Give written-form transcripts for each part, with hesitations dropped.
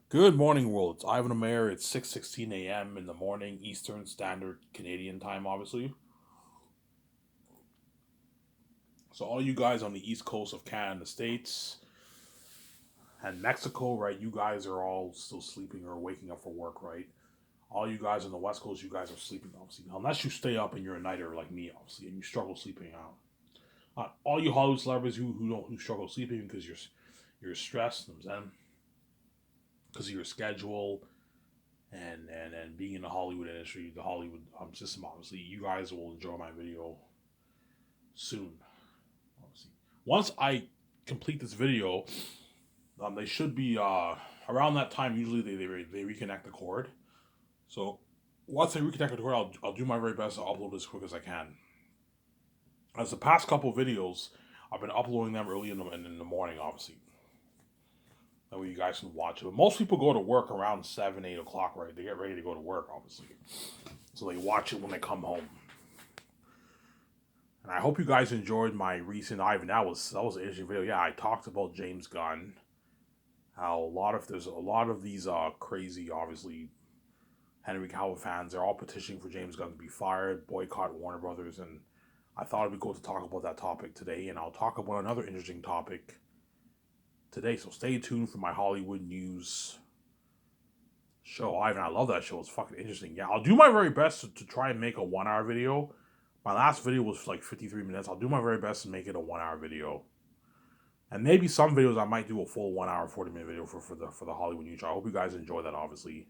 Good morning, world. It's Ivan Amair. It's 6:16 a.m. in the morning, Eastern Standard Canadian time, obviously. So all you guys on the East Coast of Canada, States, and Mexico, right? You guys are all still sleeping or waking up for work, right? All you guys on the West Coast, you guys are sleeping, obviously. Unless you stay up and you're a nighter like me, obviously, and you struggle sleeping out. All you Hollywood celebrities who struggle sleeping because you're stressed, because of your schedule, and being in the Hollywood industry, the Hollywood system, obviously, you guys will enjoy my video soon. Obviously, once I complete this video, they should be around that time. Usually, they reconnect the cord. So once they reconnect the cord, I'll do my very best to upload as quick as I can. As the past couple videos, I've been uploading them early in the morning, obviously. That way you guys can watch it. But most people go to work around 7, 8 o'clock, right? They get ready to go to work, obviously. So they watch it when they come home. And I hope you guys enjoyed my recent Ivan. That was an interesting video. Yeah, I talked about James Gunn. How there's a lot of these crazy, obviously, Henry Cavill fans. They're all petitioning for James Gunn to be fired, boycott Warner Brothers, and I thought it'd be cool to talk about that topic today. And I'll talk about another interesting topic today. So stay tuned for my Hollywood news show. Ivan, I love that show. It's fucking interesting. Yeah, I'll do my very best to try and make a 1 hour video. My last video was like 53 minutes. I'll do my very best to make it a 1 hour video. And maybe some videos I might do a full 1 hour, 40-minute video for the Hollywood News. I hope you guys enjoy that, obviously.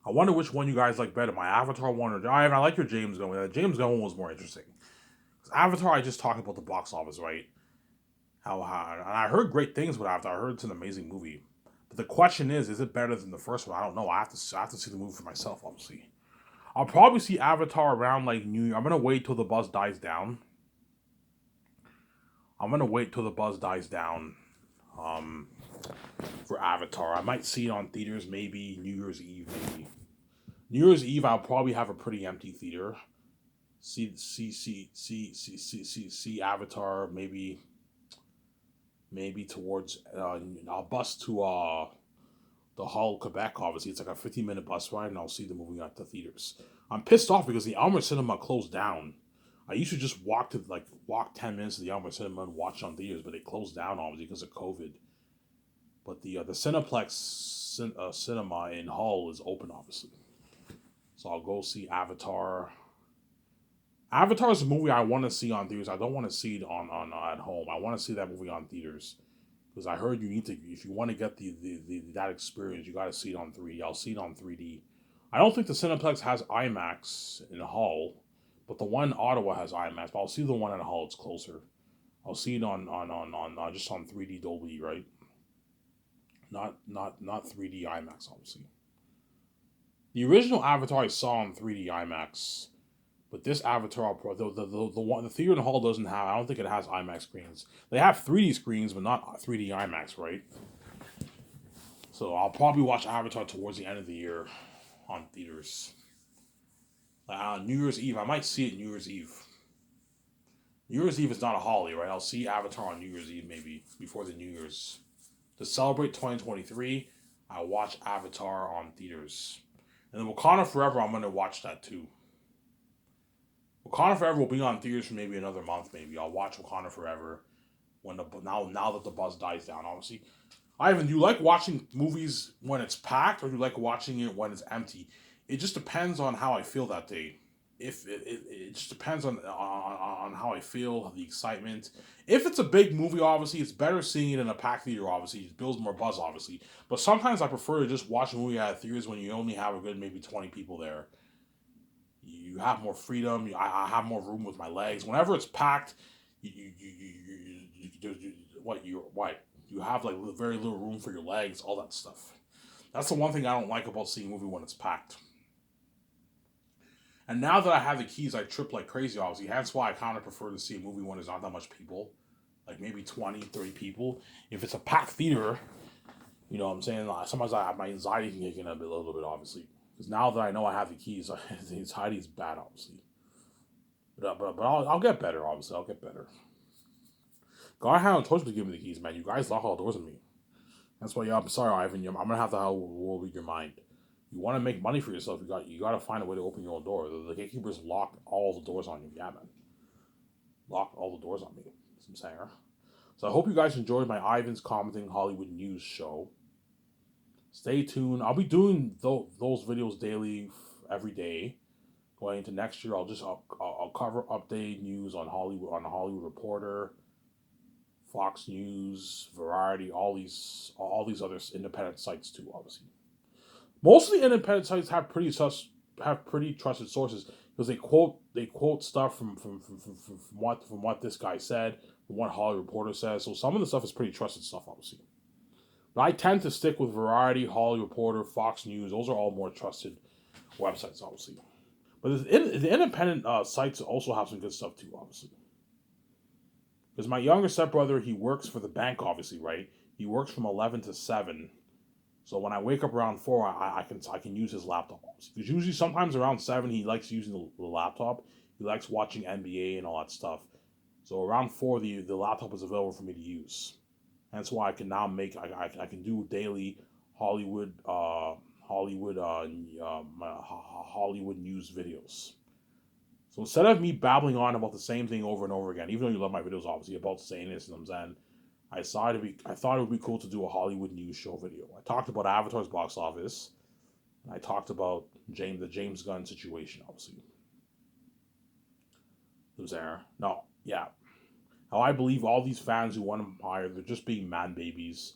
I wonder which one you guys like better, my Avatar one or I like your James Gunn one. The James Gunn one was more interesting. Avatar, I just talked about the box office, right? How and I heard great things about Avatar. I heard it's an amazing movie. But the question is it better than the first one? I don't know. I have to see the movie for myself, obviously. I'll probably see Avatar around like New Year. I'm gonna wait till the buzz dies down. Um, for Avatar. I might see it on theaters maybe New Year's Eve. Maybe New Year's Eve. I'll probably have a pretty empty theater. See Avatar. Maybe towards. I'll bus to the Hall, Quebec. Obviously, it's like a 15-minute bus ride, and I'll see the movie at the theaters. I'm pissed off because the Almer Cinema closed down. I used to just walk 10 minutes to the Almer Cinema and watch it on theaters, but it closed down obviously because of COVID. But the Cineplex cinema in Hull is open, obviously. So I'll go see Avatar. Avatar is a movie I want to see on theaters. I don't want to see it on at home. I want to see that movie on theaters because I heard you need to, if you want to get that experience, you got to see it on 3D. I'll see it on 3D. I don't think the Cineplex has IMAX in Hull, but the one in Ottawa has IMAX. But I'll see the one in Hull. It's closer. I'll see it on just on 3D Dolby, right? Not 3D IMAX, obviously. The original Avatar I saw on 3D IMAX, but this Avatar Pro, the theater in the hall doesn't have. I don't think it has IMAX screens. They have 3D screens, but not 3D IMAX, right? So I'll probably watch Avatar towards the end of the year on theaters. New Year's Eve, I might see it New Year's Eve. New Year's Eve is not a holiday, right? I'll see Avatar on New Year's Eve maybe before the New Year's. To celebrate 2023, I watch Avatar on theaters. And then Wakanda Forever, I'm gonna watch that too. Wakanda Forever will be on theaters for maybe another month. Maybe I'll watch Wakanda Forever when the now that the buzz dies down. Obviously, Ivan, do you like watching movies when it's packed, or do you like watching it when it's empty? It just depends on how I feel that day. If it just depends on how I feel, the excitement. If it's a big movie, obviously, it's better seeing it in a packed theater. Obviously, it builds more buzz. Obviously, but sometimes I prefer to just watch a movie at theaters when you only have a good maybe 20 people there. You have more freedom. I have more room with my legs. Whenever it's packed, you have like very little room for your legs, all that stuff. That's the one thing I don't like about seeing a movie when it's packed. And now that I have the keys, I trip like crazy, obviously. That's why I kind of prefer to see a movie when there's not that much people. Like maybe 20, 30 people. If it's a packed theater, you know what I'm saying? Sometimes my anxiety can kick in a little bit, obviously. Because now that I know I have the keys, the anxiety is bad, obviously. But I'll get better, obviously. I'll get better. God had no choice but to give me the keys, man. You guys lock all doors on me. That's why, yeah, I'm sorry, Ivan. I'm gonna have to read your mind. You want to make money for yourself. You got to find a way to open your own door. The gatekeepers lock all the doors on you. Yeah, man, lock all the doors on me. That's what I'm saying. Huh? So I hope you guys enjoyed my Ivan's Commenting Hollywood News show. Stay tuned. I'll be doing those videos daily, every day. Going into next year, I'll cover update news on Hollywood, on the Hollywood Reporter, Fox News, Variety, all these other independent sites too. Obviously, most of the independent sites have pretty trusted sources because they quote stuff from what this guy said, from what Hollywood Reporter says. So some of the stuff is pretty trusted stuff, obviously. But I tend to stick with Variety, Hollywood Reporter, Fox News. Those are all more trusted websites, obviously. But the independent sites also have some good stuff too, obviously. Because my younger stepbrother, he works for the bank, obviously, right? He works from 11 to 7. So when I wake up around 4, I can use his laptop. Because usually sometimes around 7, he likes using the laptop. He likes watching NBA and all that stuff. So around 4, the laptop is available for me to use. That's why I can now I can do daily Hollywood Hollywood news videos. So instead of me babbling on about the same thing over and over again, even though you love my videos obviously about saying this and I'm saying, I thought it would be cool to do a Hollywood news show video. I talked about Avatar's box office. And I talked about the James Gunn situation, obviously. Who's there? No, yeah. How I believe all these fans who want Empire, they're just being man babies.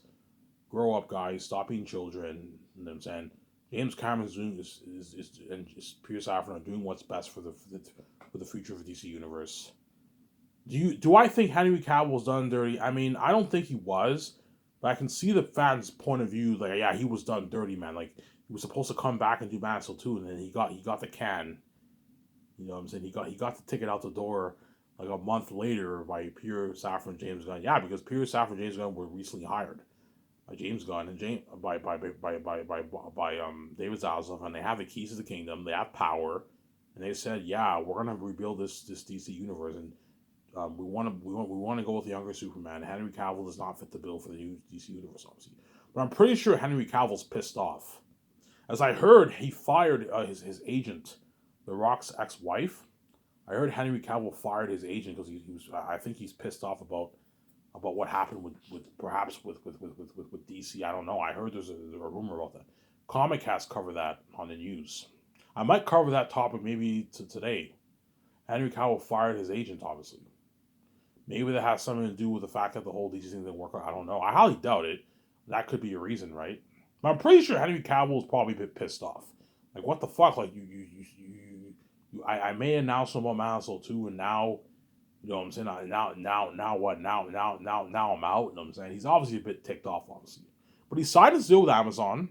Grow up, guys. Stop being children. You know what I'm saying? James Cameron's doing and Pierce Safran are doing what's best for the future of the DC universe. Do I think Henry Cavill's done dirty? I mean, I don't think he was, but I can see the fans' point of view. Like, yeah, he was done dirty, man. Like he was supposed to come back and do Man of Steel 2, and then he got the can. You know what I'm saying? He got the ticket out the door like a month later by Pierce Safran and James Gunn. Yeah, because Pierce Safran and James Gunn were recently hired by James Gunn and David Zaslav, and they have the keys to the kingdom. They have power, and they said, yeah, we're gonna rebuild this DC universe, and we want to go with the younger Superman. Henry Cavill does not fit the bill for the new DC universe, obviously. But I'm pretty sure Henry Cavill's pissed off. As I heard, he fired his agent, The Rock's ex-wife. I heard Henry Cavill fired his agent because he was. I think he's pissed off about what happened with DC. I don't know. I heard there's a rumor about that. Comic Cast cover that on the news. I might cover that topic maybe today. Henry Cavill fired his agent, obviously. Maybe that has something to do with the fact that the whole DC thing didn't work out. I don't know. I highly doubt it. That could be a reason, right? But I'm pretty sure Henry Cavill is probably a bit pissed off. Like, what the fuck? Like, I made an announcement about Man of Steel 2, and now, you know what I'm saying? Now what? Now I'm out. You know what I'm saying? He's obviously a bit ticked off, obviously. But he signed a deal with Amazon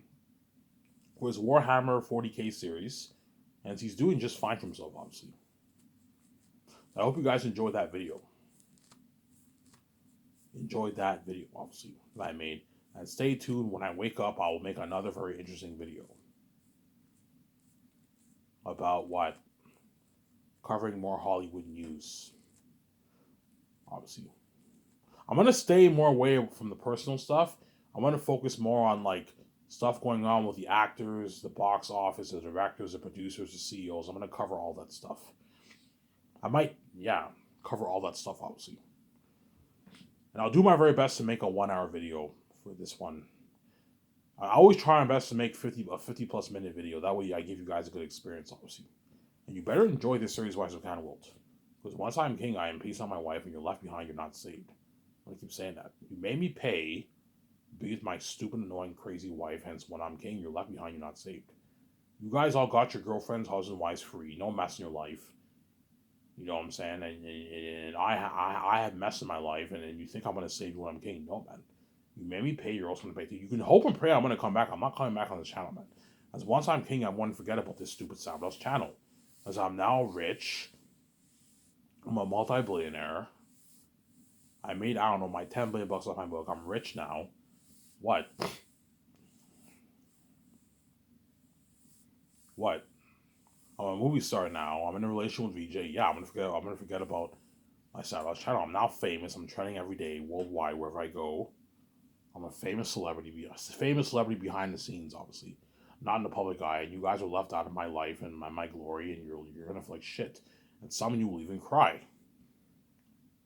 for his Warhammer 40K series, and he's doing just fine for himself, obviously. I hope you guys enjoyed that video. Obviously, that I made. And stay tuned. When I wake up, I will make another very interesting video about what? Covering more Hollywood news. Obviously. I'm going to stay more away from the personal stuff. I'm going to focus more on like stuff going on with the actors, the box office, the directors, the producers, the CEOs. I'm going to cover all that stuff. I might, cover all that stuff, obviously. And I'll do my very best to make a 1-hour video for this one. I always try my best to make a 50 plus minute video. That way I give you guys a good experience, obviously. And you better enjoy this series, Wise of Can World. Because once I'm king, I am peace on my wife, and you're left behind, you're not saved. I'm going to keep saying that. You made me pay, be my stupid, annoying, crazy wife, hence when I'm king, you're left behind, you're not saved. You guys all got your girlfriends, husband, wives free. No mess in your life. You know what I'm saying? And I have mess in my life, and you think I'm going to save you when I'm king. No, man. You made me pay, you're also going to pay too. You can hope and pray I'm going to come back. I'm not coming back on this channel, man. As once I'm king, I want to forget about this stupid Savros channel. As I'm now rich. I'm a multi-billionaire. I made, I don't know, my $10 billion off my book. I'm rich now. What? What? I'm a movie star now. I'm in a relationship with VJ. Yeah, I'm gonna forget about my Savros channel. I'm now famous. I'm trending every day, worldwide, wherever I go. I'm a famous celebrity, a famous celebrity behind the scenes, obviously, not in the public eye. And you guys are left out of my life and my glory, and you're gonna feel like shit. And some of you will even cry.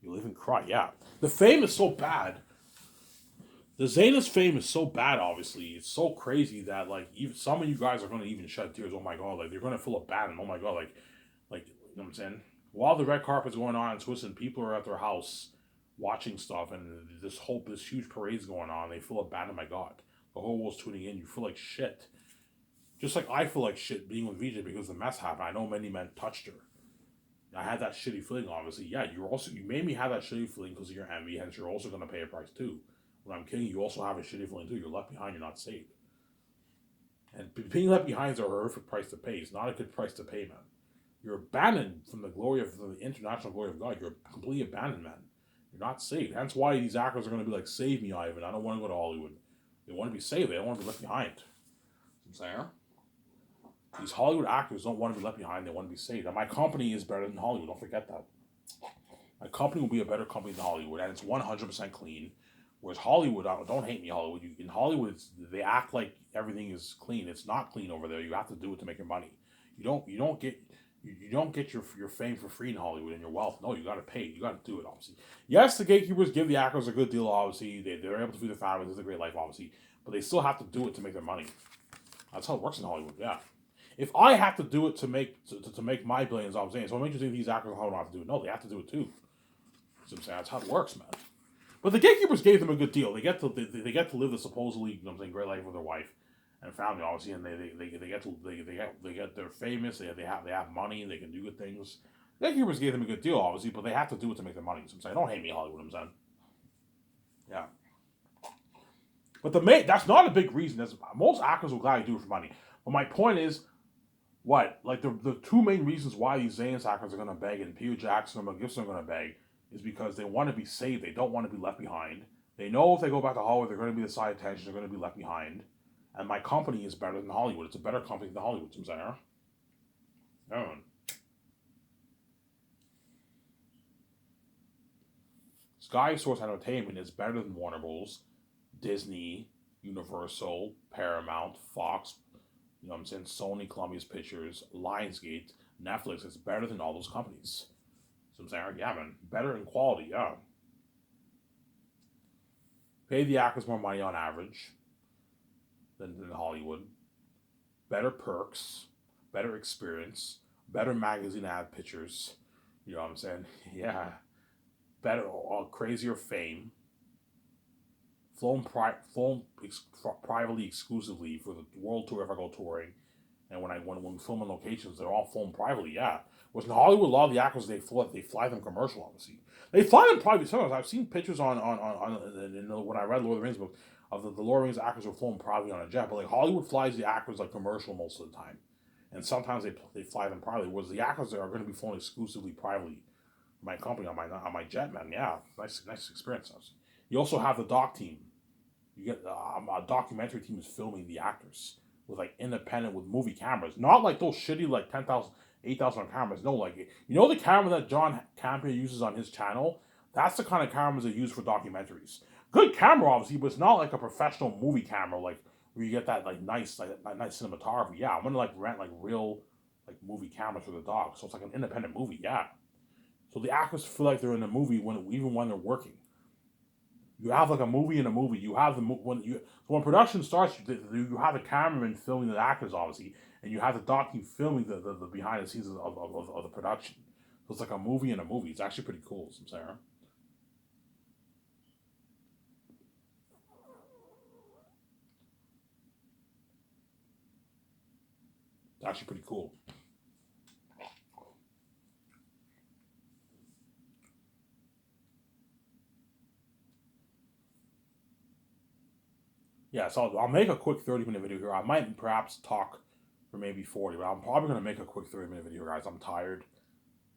You'll even cry, yeah. The fame is so bad. The Zayn's fame is so bad. Obviously, it's so crazy that like even some of you guys are gonna even shed tears. Oh my god, like they're gonna feel abandoned. Oh my god, like you know what I'm saying. While the red carpet's going on in Switzerland, people are at their house watching stuff, and this huge parade's going on. They feel abandoned. My God, the whole world's tuning in. You feel like shit, just like I feel like shit being with VJ because the mess happened. I know many men touched her. I had that shitty feeling. Obviously, yeah. You made me have that shitty feeling because of your envy. Hence, you're also gonna pay a price too. When I'm kidding, you also have a shitty feeling too. You're left behind. You're not saved. And being left behind is a horrific price to pay. It's not a good price to pay, man. You're abandoned from the international glory of God. You're completely abandoned, man. You're not saved. Hence why these actors are going to be like, save me, Ivan. I don't want to go to Hollywood. They want to be saved. They don't want to be left behind. You know what I'm saying? These Hollywood actors don't want to be left behind. They want to be saved. And my company is better than Hollywood. Don't forget that. My company will be a better company than Hollywood. And it's 100% clean. Whereas Hollywood, don't hate me, Hollywood. In Hollywood, they act like everything is clean. It's not clean over there. You have to do it to make your money. You don't get your fame for free in Hollywood and your wealth. No, you got to pay. You got to do it, obviously. Yes, the gatekeepers give the actors a good deal, obviously. They're able to feed their families. It's a great life, obviously. But they still have to do it to make their money. That's how it works in Hollywood, yeah. If I have to do it to make my billions, I'm saying, so what makes you think these actors don't have to do it? No, they have to do it too. So I'm saying that's how it works, man. But the gatekeepers gave them a good deal. They get to live the supposedly, you know what I'm saying, great life with their wife and family, obviously, and they get they're famous. They have money. They can do good things. The gatekeepers gave them a good deal, obviously, but they have to do it to make their money. So I'm saying, don't hate me, Hollywood. I'm saying, yeah. But that's not a big reason. Most actors will gladly do it for money. But my point is, what like the two main reasons why these Zayn's actors are gonna beg and Peter Jackson and Mel Gibson are gonna beg is because they want to be saved. They don't want to be left behind. They know if they go back to Hollywood, they're going to be the side attention. They're going to be left behind. And my company is better than Hollywood. It's a better company than Hollywood. I'm saying, yeah. Sky Source Entertainment is better than Warner Bros., Disney, Universal, Paramount, Fox. You know what I'm saying? Sony, Columbia's Pictures, Lionsgate, Netflix. It's better than all those companies. So I'm saying, yeah, man, better in quality, yeah. Pay the actors more money on average than Hollywood. Better perks, better experience, better magazine ad pictures. You know what I'm saying? Yeah. Better, crazier fame. Flown privately, exclusively for the world tour if I go touring. And when we film on locations, they're all flown privately. Yeah. Whereas in Hollywood, a lot of the actors they fly them commercial. Obviously, they fly them private. Sometimes I've seen pictures on when I read Lord of the Rings book of the Lord of the Rings actors were flown privately on a jet. But like Hollywood flies the actors like commercial most of the time, and sometimes they fly them privately. Whereas the actors are going to be flown exclusively privately. My company on my jet, man. Yeah, nice experience. You also have the doc team. You get a documentary team is filming the actors with like independent with movie cameras, not like those shitty like 10,000, 8,000 cameras. No, like the camera that John Campea uses on his channel. That's the kind of cameras they use for documentaries. Good camera, obviously, but it's not like a professional movie camera, like where you get that like nice cinematography. Yeah, I'm gonna like rent like real like movie cameras for the doc, so it's like an independent movie. Yeah, so the actors feel like they're in a movie even when they're working. You have like a movie in a movie. You have when production starts, you have the cameraman filming the actors, obviously, and you have the doc team filming the behind the scenes of the production. So it's like a movie in a movie. It's actually pretty cool, Sarah. It's actually pretty cool. Yeah, so I'll make a quick 30-minute video here. I might perhaps talk for maybe 40, but I'm probably going to make a quick 30-minute video, guys. I'm tired.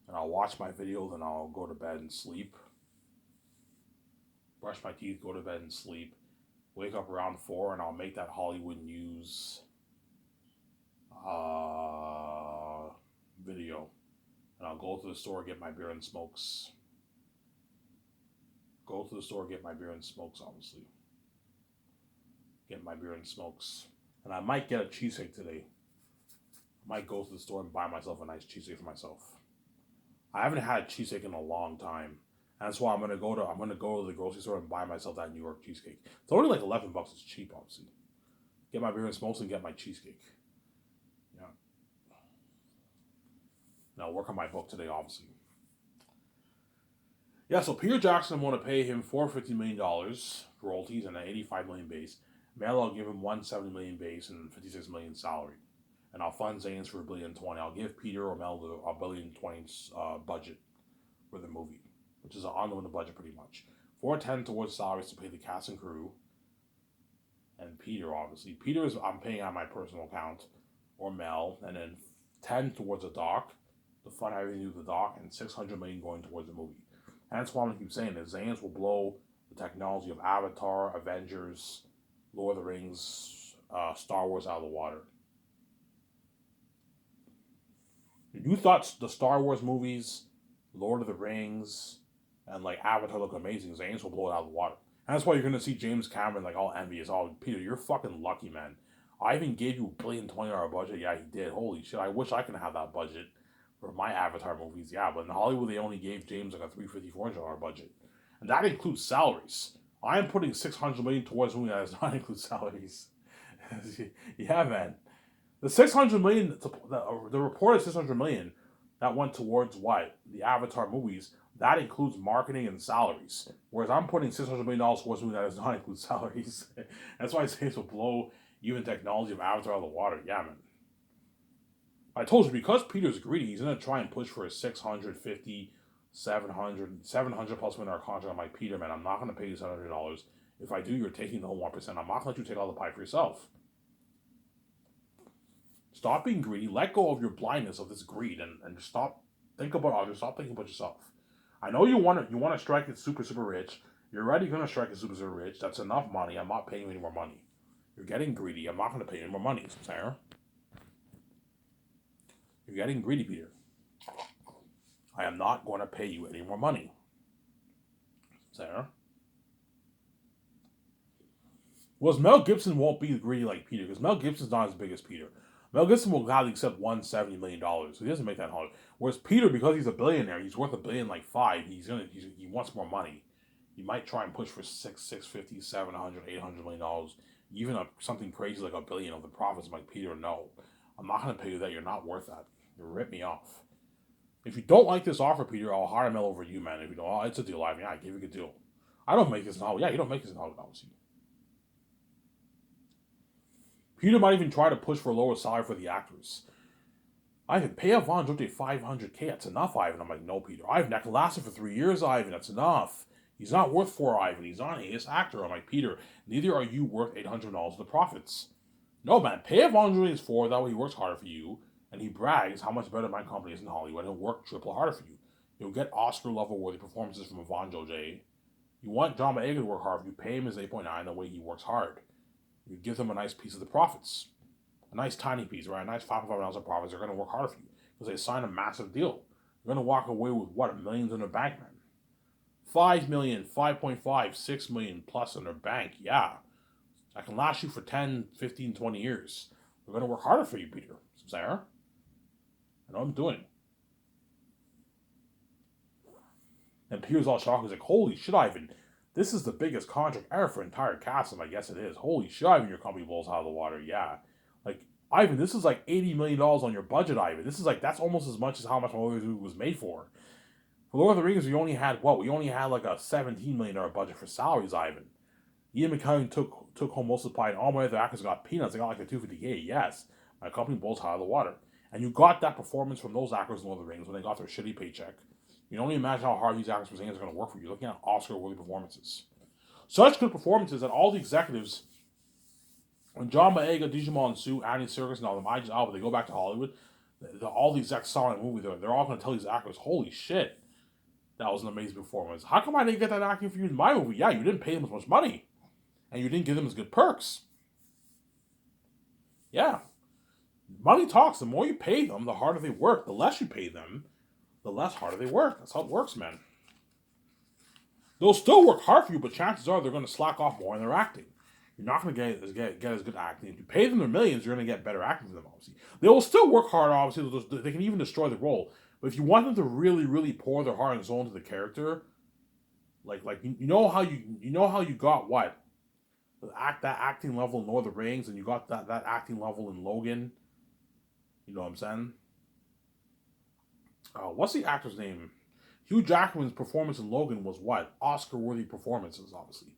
And I'll watch my video, then I'll go to bed and sleep. Brush my teeth, go to bed and sleep. Wake up around 4, and I'll make that Hollywood News video. And I'll go to the store, get my beer and smokes. Go to the store, get my beer and smokes, obviously. get my beer and smokes. And I might get a cheesesteak today. I might go to the store and buy myself a nice cheesesteak for myself. I haven't had a cheesesteak in a long time. And that's why I'm gonna go to the grocery store and buy myself that New York cheesecake. It's only like $11. It's cheap, obviously. Get my beer and smokes and get my cheesecake. Yeah. Now work on my book today, obviously. Yeah, so Peter Jackson, I'm going to pay him $450 million royalties and an $85 million base. Mel, I'll give him $170 million base and $56 million salary. And I'll fund Zane's for $1.02 billion. I'll give Peter or Mel $1.02 billion budget for the movie, which is an unlimited budget pretty much. $410 towards salaries to pay the cast and crew. And Peter, obviously. Peter's I'm paying on my personal account, or Mel, and then 10 towards the doc, to fund everything to the doc, and $600 million going towards the movie. And that's why I'm going to keep saying this. Zane's will blow the technology of Avatar, Avengers, Lord of the Rings, Star Wars out of the water. You thought the Star Wars movies, Lord of the Rings, and like Avatar look amazing. Zane's will blow it out of the water. And that's why you're going to see James Cameron like all envious. Oh, Peter, you're fucking lucky, man. I even gave you $1.02 billion budget. Yeah, he did. Holy shit, I wish I could have that budget for my Avatar movies. Yeah, but in Hollywood, they only gave James like a $350, $400 budget. And that includes salaries. I am putting $600 million towards a movie that does not include salaries. Yeah, man. The $600 million, the reported $600 million that went towards what? The Avatar movies, that includes marketing and salaries. Whereas I'm putting $600 million towards a movie that does not include salaries. That's why I say this will blow even technology of Avatar out of the water. Yeah, man. I told you, because Peter's greedy, he's going to try and push for a $650, $700 plus $1 million contract. I'm like, Peter, man, I'm not going to pay you $700. If I do, you're taking the whole 1%. I'm not going to let you take all the pie for yourself. Stop being greedy. Let go of your blindness of this greed and stop. Think about others. Stop thinking about yourself. I know you want to strike it super, super rich. You're already going to strike it super, super rich. That's enough money. I'm not paying you any more money. You're getting greedy. I'm not going to pay you any more money, Sarah. You're getting greedy, Peter. I am not going to pay you any more money. Sarah? Well, Mel Gibson won't be greedy like Peter, because Mel Gibson's not as big as Peter. Mel Gibson will gladly accept $170 million, so he doesn't make that hard. Whereas Peter, because he's a billionaire, he's worth $1.5 billion. He wants more money. He might try and push for $650, $700, $800 million, even something crazy like $1 billion of the profits. I'm like, Peter, no, I'm not going to pay you that. You're not worth that. You rip me off. If you don't like this offer, Peter, I'll hire Mel over you, man. If you don't, it's a deal. I mean, I give you a good deal. I don't make this in Hollywood. Yeah, you don't make this in Hollywood, obviously. Peter might even try to push for a lower salary for the actors. Ivan, pay Ivan Jote $500K. That's enough, Ivan. I'm like, no, Peter. Ivan, that can last him for 3 years, Ivan. That's enough. He's not worth $4, Ivan. He's not an A-list actor. I'm like, Peter, neither are you worth $800 of the profits. No, man. Pay Ivan Jote $4. That way he works harder for you. And he brags how much better my company is in Hollywood. He'll work triple harder for you. You'll get Oscar-level worthy performances from Ivan Jote. You want John Boyega to work hard for you. Pay him his 8.9 the way he works hard. You give them a nice piece of the profits. A nice tiny piece, right? A nice $5,500 of profits. They're going to work hard for you because they sign a massive deal. You're going to walk away with, what, millions in their bank, man? 5 million, 5.5, 6 million plus in their bank. Yeah. That can last you for 10, 15, 20 years. They're going to work harder for you, Peter. Sarah? I know I'm doing it. And Peter's all shocked. He's like, holy shit, Ivan. This is the biggest contract ever for entire cast. I'm like, yes, it is. Holy shit, Ivan, your company blows out of the water. Yeah. Like, Ivan, this is like $80 million on your budget, Ivan. This is like, that's almost as much as how much my movie was made for. For Lord of the Rings, we only had what? We only had like a $17 million budget for salaries, Ivan. Ian McKellen took home most of the pie, and all my other actors got peanuts. They got like a $250K. Yes. My company blows out of the water. And you got that performance from those actors in Lord of the Rings when they got their shitty paycheck. You can only imagine how hard these actors were saying are going to work for you. You're looking at Oscar-worthy performances. Such good performances that all the executives, when John Boyega, Digimon Su, Andy Serkis, and all them, Idris Elba, they go back to Hollywood, all the execs saw in the movie, they're all going to tell these actors, holy shit, that was an amazing performance. How come I didn't get that acting for you in my movie? Yeah, you didn't pay them as much money. And you didn't give them as good perks. Yeah. Money talks. The more you pay them, the harder they work. The less you pay them, the less harder they work. That's how it works, man. They'll still work hard for you, but chances are they're going to slack off more in their acting. You're not going to get as good acting. If you pay them their millions, you're going to get better acting than them, obviously. They will still work hard, obviously. They can even destroy the role. But if you want them to really, really pour their heart and soul into the character, you know how you got what? That acting level in Lord of the Rings, and you got that acting level in Logan. You know what I'm saying? What's the actor's name? Hugh Jackman's performance in Logan was what? Oscar-worthy performances, obviously.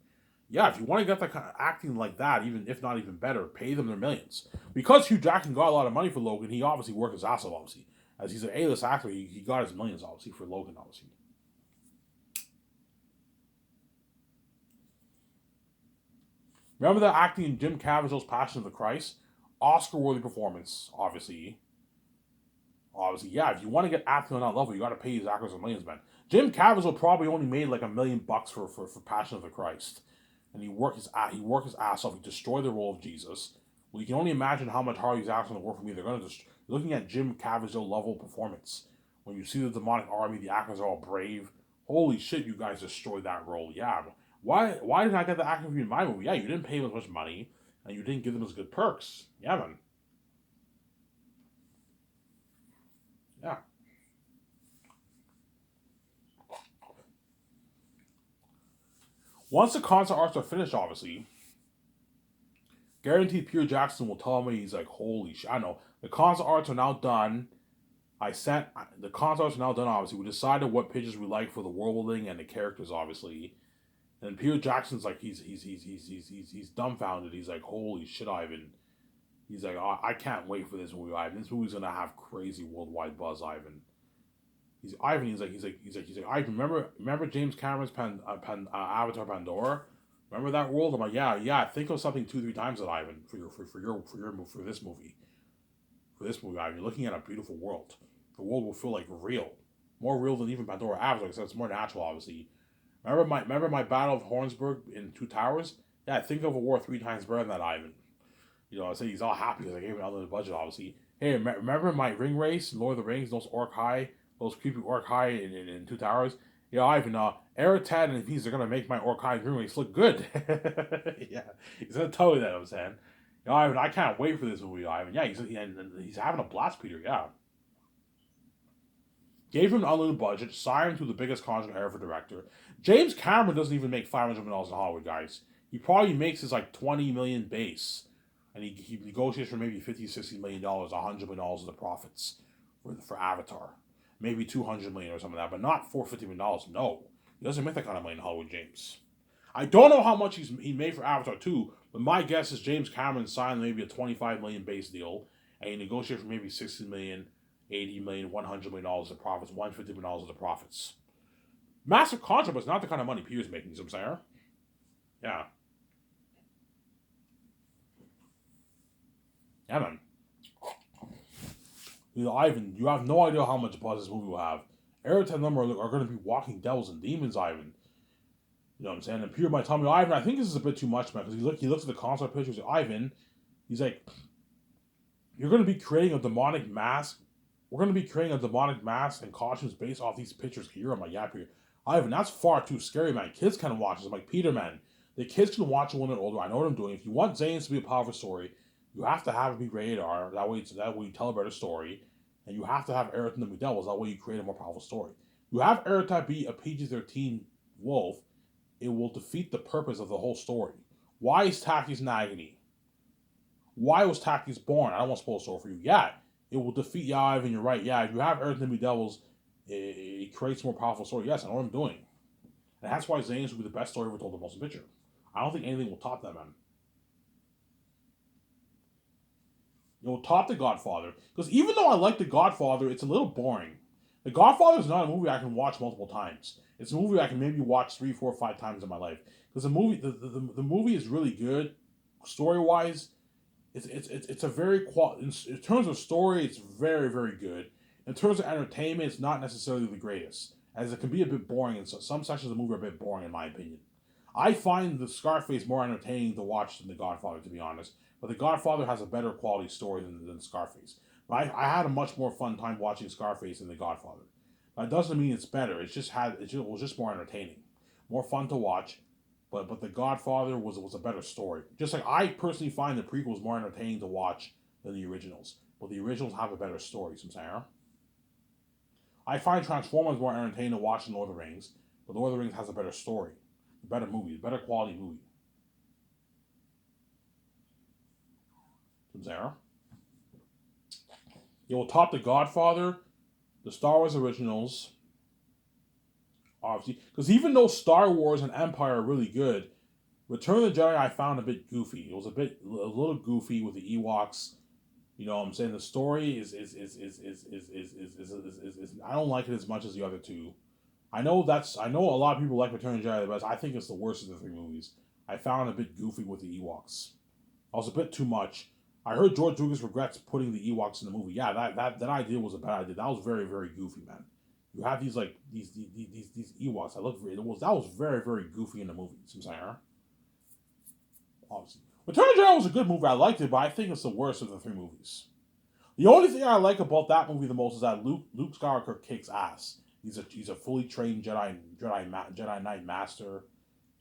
Yeah, if you want to get that kind of acting like that, even if not even better, pay them their millions. Because Hugh Jackman got a lot of money for Logan, he obviously worked his ass off, obviously. As he's an A-list actor, he got his millions, obviously, for Logan, obviously. Remember that acting in Jim Caviezel's Passion of the Christ? Oscar-worthy performance, obviously. Obviously, yeah, if you want to get acting on that level, you got to pay these actors their millions, man. Jim Caviezel probably only made like $1 million for Passion of the Christ, and he worked his ass off. He destroyed the role of Jesus. Well, you can only imagine how much harder these actors going to work for me. They're going to just looking at Jim Caviezel level performance. When you see the demonic army, the actors are all brave. Holy shit, you guys destroyed that role. Yeah, why didn't I get the acting for you in my movie? Yeah, you didn't pay him as much money, and you didn't give them as good perks. Yeah, man. Yeah. Once the concept arts are finished, obviously, guaranteed Peter Jackson will tell me he's like, holy shit. I know. The concept arts are now done. The concept arts are now done, obviously. We decided what pictures we like for the world building and the characters, obviously. And Peter Jackson's like, he's dumbfounded. He's like, holy shit, Ivan. He's like, oh, I can't wait for this movie, Ivan. This movie's gonna have crazy worldwide buzz, Ivan. He's Ivan. He's like. I remember James Cameron's Avatar Pandora. Remember that world? I'm like, yeah. Think of something 2-3 times that, Ivan, for this movie. For this movie, Ivan, you're looking at a beautiful world. The world will feel like real, more real than even Pandora Avatar, because it's more natural, obviously. Remember my Battle of Hornsburg in Two Towers? Yeah, think of a war 3 times better than that, Ivan. You know, I say he's all happy because I gave him another budget, obviously. Hey, remember my ring race, Lord of the Rings, those creepy orc high in Two Towers? Yeah, Ivan, Eritad and Peace are gonna make my orc high ring race look good. Yeah, he's gonna tell you that, I'm saying. Yeah, Ivan, I can't wait for this movie, Ivan. Yeah, he's having a blast, Peter, yeah. Gave him an unlimited budget, signed him to the biggest contract ever for director. James Cameron doesn't even make $500 million in Hollywood, guys. He probably makes his like 20 million base, and he negotiates for maybe $50-60 million, $100 million of the profits for Avatar, maybe 200 million or something like that, but not $450 million. No, he doesn't make that kind of money in Hollywood, James. I don't know how much he made for Avatar 2, but my guess is James Cameron signed maybe a 25 million base deal, and he negotiated for maybe 60 million, 80 million, $100 million of profits, $150 million of the profits. Massive contract, but it's not the kind of money Peter's making, you know what I'm saying? Yeah. Yeah, man. Ivan, you have no idea how much buzz this movie will have. Eric and them are going to be walking devils and demons, Ivan. You know what I'm saying? And Peter might tell me, Ivan, I think this is a bit too much, man, because he looks at the concept pictures of Ivan. He's like, you're going to be creating a demonic mask. We're going to be creating a demonic mask and costumes based off these pictures here. I'm like, yeah, Peter. Ivan, that's far too scary, man. Kids can watch this. I'm like, Peter, man, the kids can watch it when they're older. I know what I'm doing. If you want Zane's to be a powerful story, you have to have it be rated R. That way you tell a better story. And you have to have Eric and the McDevils. That way you create a more powerful story. You have Eric be a PG-13 wolf, it will defeat the purpose of the whole story. Why is Takis in agony? Why was Takis born? I don't want to spoil the story for you. Yeah, it will defeat Yav, and you're right. Yeah, if you have Earth and the Devils, it creates a more powerful story. Yes, I know what I'm doing. And that's why Zane's will be the best story ever told in the motion picture. I don't think anything will top that, man. It will top The Godfather. Because even though I like The Godfather, it's a little boring. The Godfather is not a movie I can watch multiple times. It's a movie I can maybe watch 3, 4, 5 times in my life. Because the movie is really good, story wise. It's a very in terms of story, it's very very good. In terms of entertainment, it's not necessarily the greatest, as it can be a bit boring. And so some sections of the movie are a bit boring, in my opinion. I find the Scarface more entertaining to watch than The Godfather, to be honest. But The Godfather has a better quality story than Scarface. But I had a much more fun time watching Scarface than The Godfather. That doesn't mean it's better. It was just more entertaining, more fun to watch. But The Godfather was a better story. Just like I personally find the prequels more entertaining to watch than the originals. But the originals have a better story, sometimes. I find Transformers more entertaining to watch than Lord of the Rings, but Lord of the Rings has a better story, a better movie, a better quality movie. Samsara. It will top The Godfather, the Star Wars originals, obviously. Because even though Star Wars and Empire are really good, Return of the Jedi I found a bit goofy. It was a little goofy with the Ewoks. You know what I'm saying? The story is I don't like it as much as the other two. I know a lot of people like Return of the Jedi the best. I think it's the worst of the three movies. I found it a bit goofy with the Ewoks. I was a bit too much. I heard George Lucas regrets putting the Ewoks in the movie. Yeah, that idea was a bad idea. That was very, very goofy, man. You have these Ewoks that look very, that was very, very goofy in the movie. Obviously. Return of the Jedi was a good movie. I liked it, but I think it's the worst of the three movies. The only thing I like about that movie the most is that Luke Skywalker kicks ass. He's a fully trained Jedi Knight master.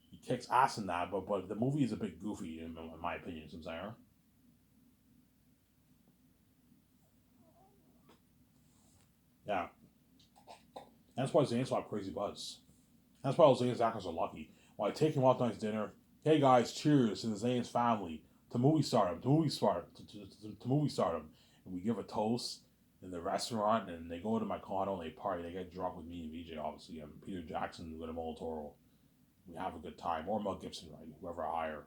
He kicks ass in that, but the movie is a bit goofy in my opinion. Yeah, that's why Zane's got crazy buzz. That's why all Zane's actors are lucky. When I take him out to nice dinner, hey guys, cheers to the Zane's family, to movie stardom, to movie stardom, and we give a toast in the restaurant, and they go to my condo and they party. They get drunk with me and VJ, obviously, and Peter Jackson, Guillermo Toro. We have a good time, or Mel Gibson, right? Whoever I hire,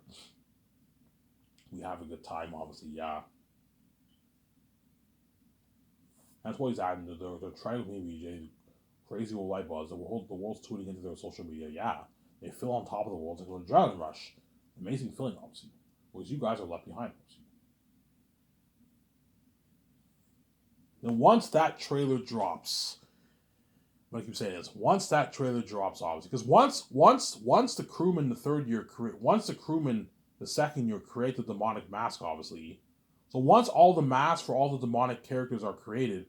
we have a good time, obviously. Yeah, that's what he's adding. They're trying with me, VJ. Crazy with light buzz. The world's tuning into their social media. Yeah, they feel on top of the world. It's like an adrenaline rush. Amazing feeling, obviously. Whereas you guys are left behind, obviously. Then once that trailer drops, like you saying is, once that trailer drops, obviously, because once the crewman the third year create, once the crewman the second year create the demonic mask, obviously. So once all the masks for all the demonic characters are created,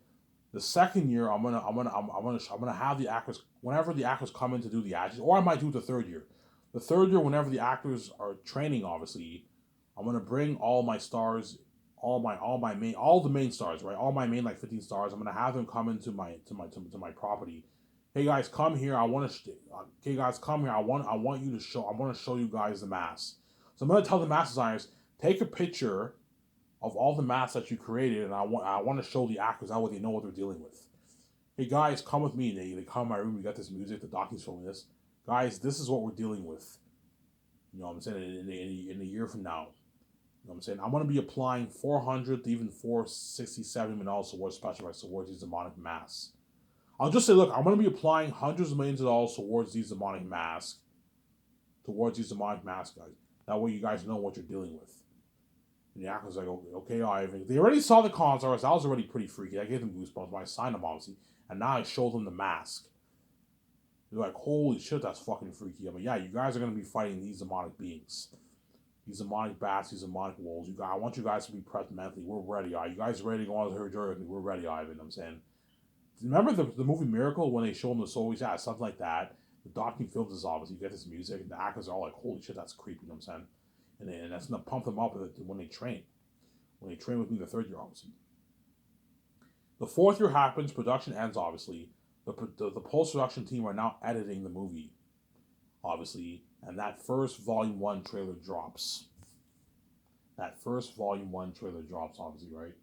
the second year I'm gonna have the actors whenever the actors come in to do the actions, or I might do the third year. The third year, whenever the actors are training, obviously, I'm gonna bring all my stars, all the main stars, right? All my main like 15 stars. I'm gonna have them come into my property. Hey guys, come here. Hey guys, come here. I want you to show. I want to show you guys the mask. So I'm gonna tell the mask designers, take a picture of all the maps that you created, and I want to show the actors that way they know what they're dealing with. Hey guys, come with me. They come in my room. We got this music. The doctor's showing this. Guys, this is what we're dealing with. You know what I'm saying? In a year from now. You know what I'm saying? I'm going to be applying 400 to even 467 million dollars towards special effects towards these demonic masks. I'll just say, look, I'm going to be applying hundreds of millions of dollars towards these demonic masks. Guys. That way you guys know what you're dealing with. And the actor's like, okay, Ivan. They already saw the concerts. I was already pretty freaky. I gave them goosebumps when I signed them, obviously. And now I showed them the mask. They're like, holy shit, that's fucking freaky. I mean, yeah, you guys are going to be fighting these demonic beings. These demonic bats, these demonic wolves. I want you guys to be prepped mentally. We're ready. You guys ready to go on the journey with me? We're ready, Ivan. I'm saying. Remember the movie Miracle when they show them the souls? Yeah, something like that. The docking films is obviously, you get this music, and the actors are all like, holy shit, that's creepy. You know what I'm saying? And that's going to pump them up when they train. When they train with me the third year, obviously. The fourth year happens, production ends, obviously. The post-production team are now editing the movie, obviously, and that first Volume 1 trailer drops. Obviously, right?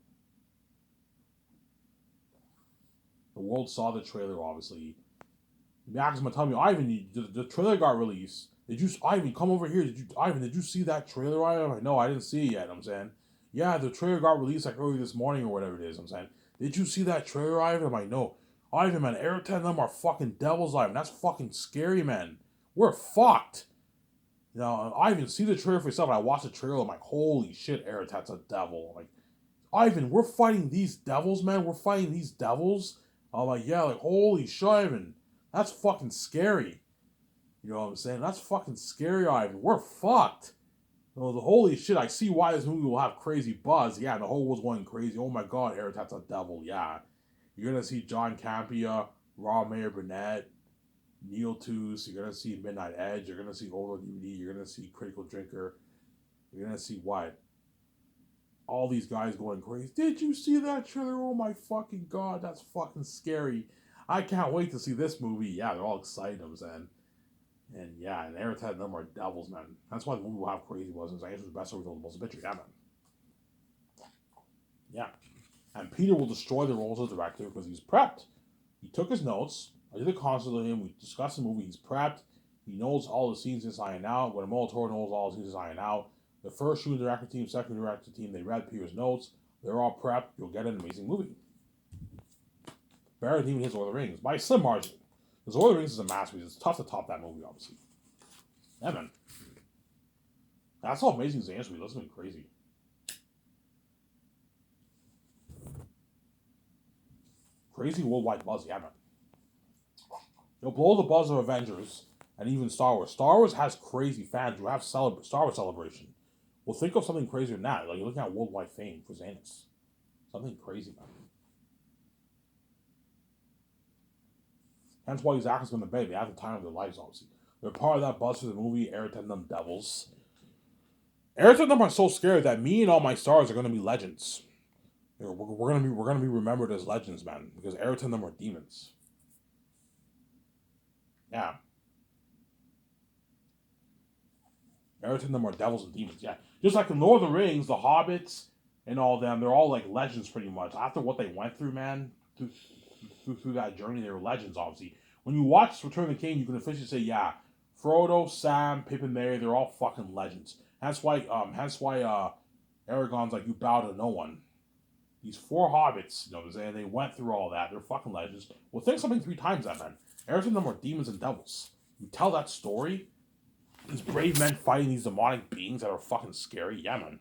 The world saw the trailer, obviously. The actors gonna tell me, Ivan, the trailer got released. Ivan, come over here. Did you see that trailer, Ivan? I'm like, no, I didn't see it yet. I'm saying, yeah, the trailer got released like early this morning or whatever it is. I'm saying, did you see that trailer, Ivan? I'm like, no. Ivan, man, Air and them are fucking devils, Ivan. That's fucking scary, man. We're fucked. You know, Ivan, see the trailer for yourself. And I watched the trailer. I'm like, holy shit, Airtat's a devil. I'm like, Ivan, we're fighting these devils, man. We're fighting these devils. I'm like, yeah, like, holy shit, Ivan. That's fucking scary. You know what I'm saying? That's fucking scary, Ivan. We're fucked. You know, the holy shit, I see why this movie will have crazy buzz. Yeah, the whole world's going crazy. Oh my god, Airtat's a devil. Yeah. You're gonna see John Campea, Raw Mayer Burnett, Neotus, you're gonna see Midnight Edge, you're gonna see Overlord DVD, you're gonna see Critical Drinker, you're gonna see what? All these guys going crazy. Did you see that trailer? Oh my fucking god, that's fucking scary. I can't wait to see this movie. Yeah, they're all excited, I'm saying. And yeah, and Aaron had them are devils, man. That's why the movie will have crazy was. I guess it was the best story told, the most adventure. Yeah, man. Yeah. And Peter will destroy the roles of director because he's prepped. He took his notes. I did a consult with him. We discussed the movie. He's prepped. He knows all the scenes inside and out. Guillermo Toro knows all the scenes inside and out. The first shooting director team, second director team, they read Peter's notes. They're all prepped. You'll get an amazing movie. Better than even his Lord of the Rings by a slim margin. Because Lord of the Rings is a masterpiece. It's tough to top that movie, obviously. Yeah, man. That's how amazing Zan's movie. That's been crazy. Crazy worldwide buzz, yeah, man. It'll blow the buzz of Avengers and even Star Wars. Star Wars has crazy fans who have Star Wars Celebration. Well, think of something crazier than that. Like, you're looking at worldwide fame for Xanus. Something crazy, man. Hence why these actors going to bed. They have the time of their lives, obviously. They're part of that buzz for the movie, Eric and them devils. Eric and them are so scared that me and all my stars are going to be legends. We're gonna be remembered as legends, man, because Eric and them are demons. Yeah. Eric and them are devils and demons, yeah. Just like in Lord of the Rings, the Hobbits and all them, they're all like legends pretty much. After what they went through, man, through that journey, they were legends, obviously. When you watch Return of the King, you can officially say, yeah, Frodo, Sam, Pippin, Merry, they're all fucking legends. Hence why Aragorn's like, you bow to no one. These four hobbits, you know what I'm saying? They went through all that. They're fucking legends. Well, think something three times that, man. Everything of them are demons and devils. You tell that story, these brave men fighting these demonic beings that are fucking scary. Yeah, man.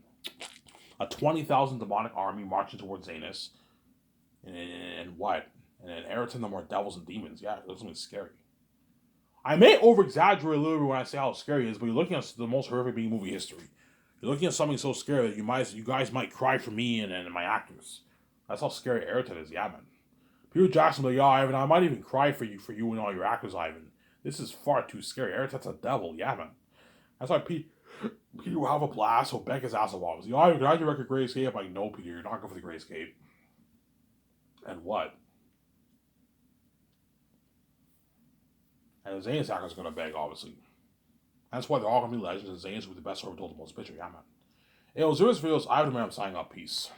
A 20,000 demonic army marching towards Zanus. And what? And then Eric and them are devils and demons. Yeah, it's something scary. I may over exaggerate a little bit when I say how scary it is, but you're looking at the most horrific being movie history. You're looking at something so scary that you guys might cry for me and my actors. That's how scary Ayrton is, yeah, man. Peter Jackson will be like, yeah, Ivan, I might even cry for you and all your actors, Ivan. This is far too scary. Ayrton's a devil, yeah, man. That's why Peter will have a blast, he'll beg his ass off, obviously. Oh, can I direct a Great Escape? I'm like, no, Peter, you're not going for the Great Escape. And what? And the Zane's actor's going to beg, obviously. That's why they're all going to be legends, and Zane's will be the best story told the most picture, yeah, man. It was Zeus videos. I would remember signing up. Peace.